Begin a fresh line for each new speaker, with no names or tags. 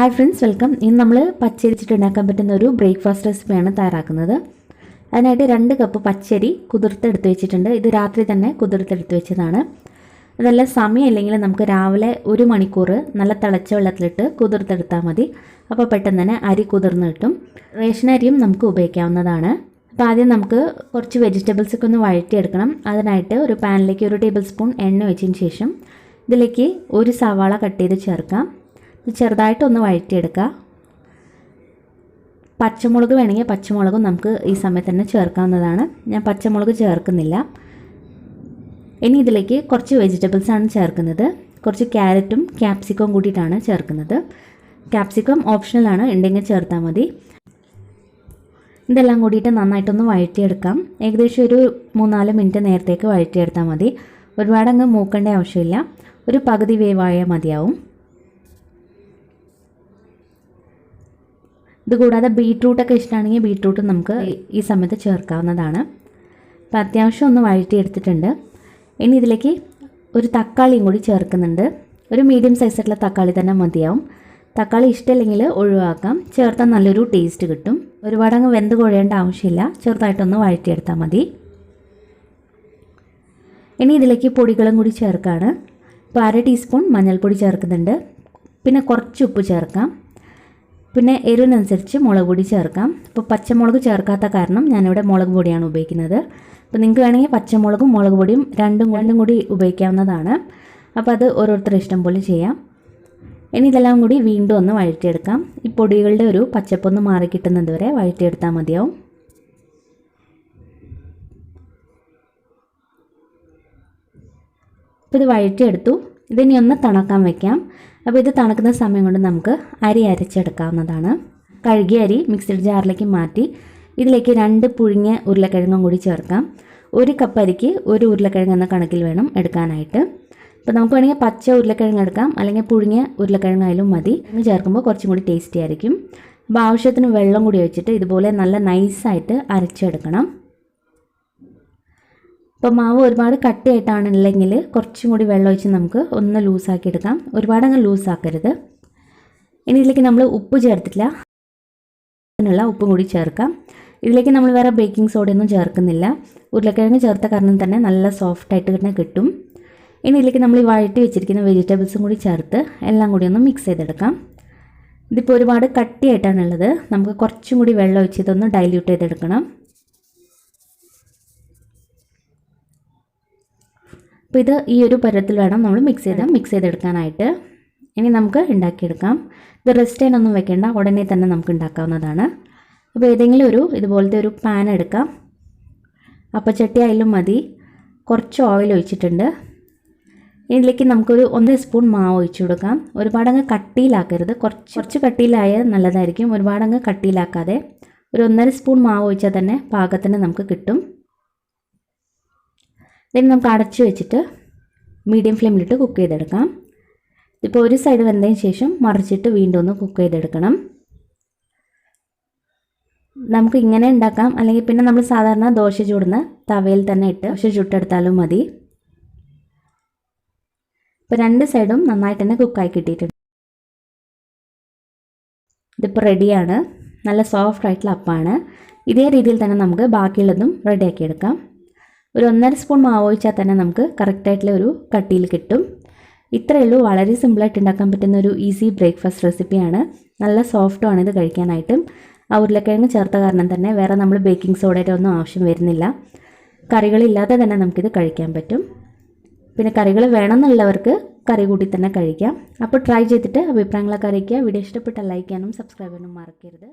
Hi friends, welcome. ഇന്ന് നമ്മൾ പച്ചരി വെച്ചിട്ട് ഉണ്ടാക്കാൻ പറ്റുന്ന ഒരു ബ്രേക്ക്ഫാസ്റ്റ് റെസിപ്പിയാണ് തയ്യാറാക്കുന്നത്. അതിനായിട്ട് 2 കപ്പ് പച്ചരി കുതിർത്തെടുത്ത് വെച്ചിട്ടുണ്ട്. ഇത് രാത്രി തന്നെ കുതിർത്തെടുത്ത് വെച്ചതാണ്. അതെല്ലാം സമയമില്ലെങ്കിൽ നമുക്ക് രാവിലെ 1 മണിക്കൂർ നല്ല തിളച്ച വെള്ളത്തിലിട്ട് കുതിർത്തെടുത്താൽ മതി. അപ്പോൾ പെട്ടെന്ന് തന്നെ അരി കുതിർന്ന് കിട്ടും. റേഷൻ അരിയും നമുക്ക് ഉപയോഗിക്കാവുന്നതാണ്. അപ്പോൾ ആദ്യം നമുക്ക് കുറച്ച് വെജിറ്റബിൾസൊക്കെ ഒന്ന് വഴറ്റിയെടുക്കണം. അതിനായിട്ട് ഒരു പാനിലേക്ക് 1 ടേബിൾ സ്പൂൺ എണ്ണ ഒഴിച്ചതിന് ശേഷം ഇതിലേക്ക് 1 സവാള കട്ട് ചെയ്ത് ചേർക്കാം. ചെറുതായിട്ടൊന്ന് വഴറ്റിയെടുക്കുക. പച്ചമുളക് വേണമെങ്കിൽ പച്ചമുളകും നമുക്ക് ഈ സമയത്ത് തന്നെ ചേർക്കാവുന്നതാണ്. ഞാൻ പച്ചമുളക് ചേർക്കുന്നില്ല. ഇനി ഇതിലേക്ക് കുറച്ച് വെജിറ്റബിൾസാണ് ചേർക്കുന്നത്. കുറച്ച് ക്യാരറ്റും ക്യാപ്സിക്കവും കൂട്ടിയിട്ടാണ് ചേർക്കുന്നത്. ക്യാപ്സിക്കം ഓപ്ഷണലാണ്, ഉണ്ടെങ്കിൽ ചേർത്താൽ മതി. ഇതെല്ലാം കൂടിയിട്ട് നന്നായിട്ടൊന്ന് വഴറ്റിയെടുക്കാം. ഏകദേശം ഒരു 3-4 മിനിറ്റ് നേരത്തേക്ക് വഴറ്റിയെടുത്താൽ മതി. ഒരുപാടങ്ങ് മൂക്കേണ്ട ആവശ്യമില്ല. ഒരു പകുതി വേവായാൽ മതിയാവും. ഇതുകൂടാതെ ബീട്രൂട്ടൊക്കെ ഇഷ്ടമാണെങ്കിൽ ബീട്രൂട്ട് നമുക്ക് ഈ സമയത്ത് ചേർക്കാവുന്നതാണ്. അപ്പോൾ അത്യാവശ്യം ഒന്ന് വഴറ്റിയെടുത്തിട്ടുണ്ട്. ഇനി ഇതിലേക്ക് ഒരു തക്കാളിയും കൂടി ചേർക്കുന്നുണ്ട്. ഒരു മീഡിയം സൈസുള്ള തക്കാളി തന്നെ മതിയാവും. തക്കാളി ഇഷ്ടമില്ലെങ്കിൽ ഒഴിവാക്കാം. ചേർത്താൽ നല്ലൊരു ടേസ്റ്റ് കിട്ടും. ഒരുപാടങ്ങ് വെന്ത് കുഴയേണ്ട ആവശ്യമില്ല. ചെറുതായിട്ടൊന്ന് വഴറ്റിയെടുത്താൽ മതി. ഇനി ഇതിലേക്ക് പൊടികളും കൂടി ചേർക്കുകയാണ്. ഇപ്പോൾ 1/2 ടീസ്പൂൺ മഞ്ഞൾപ്പൊടി ചേർക്കുന്നുണ്ട്. പിന്നെ കുറച്ച് ഉപ്പ് ചേർക്കാം. പിന്നെ എരിവിനനുസരിച്ച് മുളക് പൊടി ചേർക്കാം. ഇപ്പോൾ പച്ചമുളക് ചേർക്കാത്ത കാരണം ഞാനിവിടെ മുളക് പൊടിയാണ് ഉപയോഗിക്കുന്നത്. അപ്പോൾ നിങ്ങൾക്ക് വേണമെങ്കിൽ പച്ചമുളകും മുളക് പൊടിയും രണ്ടും കൂടി ഉപയോഗിക്കാവുന്നതാണ്. അപ്പോൾ അത് ഓരോരുത്തരുടെ ഇഷ്ടം പോലെ ചെയ്യാം. ഇനി ഇതെല്ലാം കൂടി വീണ്ടും ഒന്ന് വഴറ്റിയെടുക്കാം. ഈ പൊടികളുടെ ഒരു പച്ചപ്പൊന്ന് മാറി കിട്ടുന്നത് വരെ വഴറ്റിയെടുത്താൽ മതിയാവും. അപ്പോൾ ഇത് വഴറ്റിയെടുത്തു. ഇതിനി ഒന്ന് തണുക്കാൻ വയ്ക്കാം. അപ്പോൾ ഇത് തണുക്കുന്ന സമയം കൊണ്ട് നമുക്ക് അരി അരച്ചെടുക്കാവുന്നതാണ്. കഴുകിയ അരി മിക്സിഡ് ജാറിലേക്ക് മാറ്റി ഇതിലേക്ക് 2 പുഴുങ്ങിയ ഉരുളക്കിഴങ്ങും കൂടി ചേർക്കാം. 1 കപ്പ് അരിക്ക് 1 ഉരുളക്കിഴങ്ങ് എന്ന കണക്കിൽ വേണം എടുക്കാനായിട്ട്. അപ്പോൾ നമുക്ക് വേണമെങ്കിൽ പച്ച ഉരുളക്കിഴങ്ങ് എടുക്കാം, അല്ലെങ്കിൽ പുഴുങ്ങിയ ഉരുളക്കിഴങ്ങായാലും മതി. ചേർക്കുമ്പോൾ കുറച്ചും കൂടി ടേസ്റ്റി ആയിരിക്കും. അപ്പോൾ ആവശ്യത്തിന് വെള്ളം കൂടി ഒഴിച്ചിട്ട് ഇതുപോലെ നല്ല നൈസായിട്ട് അരച്ചെടുക്കണം. ഇപ്പോൾ മാവ് ഒരുപാട് കട്ടിയായിട്ടാണില്ലെങ്കിൽ കുറച്ചും കൂടി വെള്ളം ഒഴിച്ച് നമുക്ക് ഒന്ന് ലൂസാക്കി എടുക്കാം. ഒരുപാടങ്ങ് ലൂസാക്കരുത്. ഇനി ഇതിലേക്ക് നമ്മൾ ഉപ്പ് ചേർത്തിട്ടില്ല. അതിനുള്ള ഉപ്പും കൂടി ചേർക്കാം. ഇതിലേക്ക് നമ്മൾ വേറെ ബേക്കിംഗ് സോഡയൊന്നും ചേർക്കുന്നില്ല. ഉരുളക്കിഴങ്ങ് ചേർത്ത കാരണം തന്നെ നല്ല സോഫ്റ്റായിട്ട് തന്നെ കിട്ടും. ഇനി ഇതിലേക്ക് നമ്മൾ ഈ വഴറ്റി വെച്ചിരിക്കുന്ന വെജിറ്റബിൾസും കൂടി ചേർത്ത് എല്ലാം കൂടി ഒന്ന് മിക്സ് ചെയ്തെടുക്കാം. ഇതിപ്പോൾ ഒരുപാട് കട്ടിയായിട്ടാണുള്ളത്. നമുക്ക് കുറച്ചും കൂടി വെള്ളം ഒഴിച്ച് ഇതൊന്ന് ഡൈല്യൂട്ട് ചെയ്തെടുക്കണം. അപ്പോൾ ഇത് ഈ ഒരു പരുവത്തിൽ വേണം നമ്മൾ മിക്സ് ചെയ്തെടുക്കാനായിട്ട്. ഇനി നമുക്ക് ഉണ്ടാക്കിയെടുക്കാം. ഇത് റെസ്റ്റ് ചെയ്യാനൊന്നും വെക്കേണ്ട, ഉടനെ തന്നെ നമുക്ക് ഉണ്ടാക്കാവുന്നതാണ്. അപ്പോൾ ഏതെങ്കിലും ഇതുപോലത്തെ ഒരു പാൻ എടുക്കാം. അപ്പച്ചട്ടി ആയാലും മതി. കുറച്ച് ഓയിൽ ഒഴിച്ചിട്ടുണ്ട്. ഇതിലേക്ക് നമുക്കൊരു 1 സ്പൂൺ മാവ് ഒഴിച്ചു കൊടുക്കാം. ഒരുപാടങ്ങ് കട്ടിയിലാക്കരുത്. കുറച്ച് കട്ടിയിലായാൽ നല്ലതായിരിക്കും. ഒരുപാടങ്ങ് കട്ടിയിലാക്കാതെ ഒരു 1.5 സ്പൂൺ മാവ് ഒഴിച്ചാൽ തന്നെ പാകത്തിന് നമുക്ക് കിട്ടും. ഇതിന് നമുക്ക് അടച്ചു വെച്ചിട്ട് മീഡിയം ഫ്ലെയിമിലിട്ട് കുക്ക് ചെയ്തെടുക്കാം. ഇപ്പോൾ ഒരു സൈഡ് വെന്തതിന് ശേഷം മറിച്ചിട്ട് വീണ്ടും ഒന്ന് കുക്ക് ചെയ്തെടുക്കണം. നമുക്ക് ഇങ്ങനെ ഉണ്ടാക്കാം, അല്ലെങ്കിൽ പിന്നെ നമ്മൾ സാധാരണ ദോശ ചൂടുന്ന തവയിൽ തന്നെ ഇട്ട് ദോശ ചുട്ടെടുത്താലും മതി. ഇപ്പോൾ 2 സൈഡും നന്നായിട്ട് തന്നെ കുക്കായി കിട്ടിയിട്ടുണ്ട്. ഇതിപ്പോൾ റെഡിയാണ്. നല്ല സോഫ്റ്റ് ആയിട്ടുള്ള അപ്പമാണ്. ഇതേ രീതിയിൽ തന്നെ നമുക്ക് ബാക്കിയുള്ളതും റെഡിയാക്കിയെടുക്കാം. ഒരു 1.5 സ്പൂൺ മാവ് ഒഴിച്ചാൽ തന്നെ നമുക്ക് കറക്റ്റായിട്ടുള്ള ഒരു കട്ടിയിൽ കിട്ടും. ഇത്രയേ ഉള്ളൂ. വളരെ സിമ്പിളായിട്ട് ഉണ്ടാക്കാൻ പറ്റുന്ന ഒരു ഈസി ബ്രേക്ക്ഫാസ്റ്റ് റെസിപ്പിയാണ്. നല്ല സോഫ്റ്റുമാണ് ഇത് കഴിക്കാനായിട്ടും. ആ ഉരുളക്കിഴങ്ങ് ചേർത്ത കാരണം തന്നെ വേറെ നമ്മൾ ബേക്കിംഗ് സോഡയുടെ ഒന്നും ആവശ്യം വരുന്നില്ല. കറികളില്ലാതെ തന്നെ നമുക്കിത് കഴിക്കാൻ പറ്റും. പിന്നെ കറികൾ വേണമെന്നുള്ളവർക്ക് കറി കൂട്ടി തന്നെ കഴിക്കാം. അപ്പോൾ ട്രൈ ചെയ്തിട്ട് അഭിപ്രായങ്ങളൊക്കെ അറിയിക്കുക. വീഡിയോ ഇഷ്ടപ്പെട്ടാൽ ലൈക്ക് ചെയ്യാനും സബ്സ്ക്രൈബ് ചെയ്യാനും മറക്കരുത്.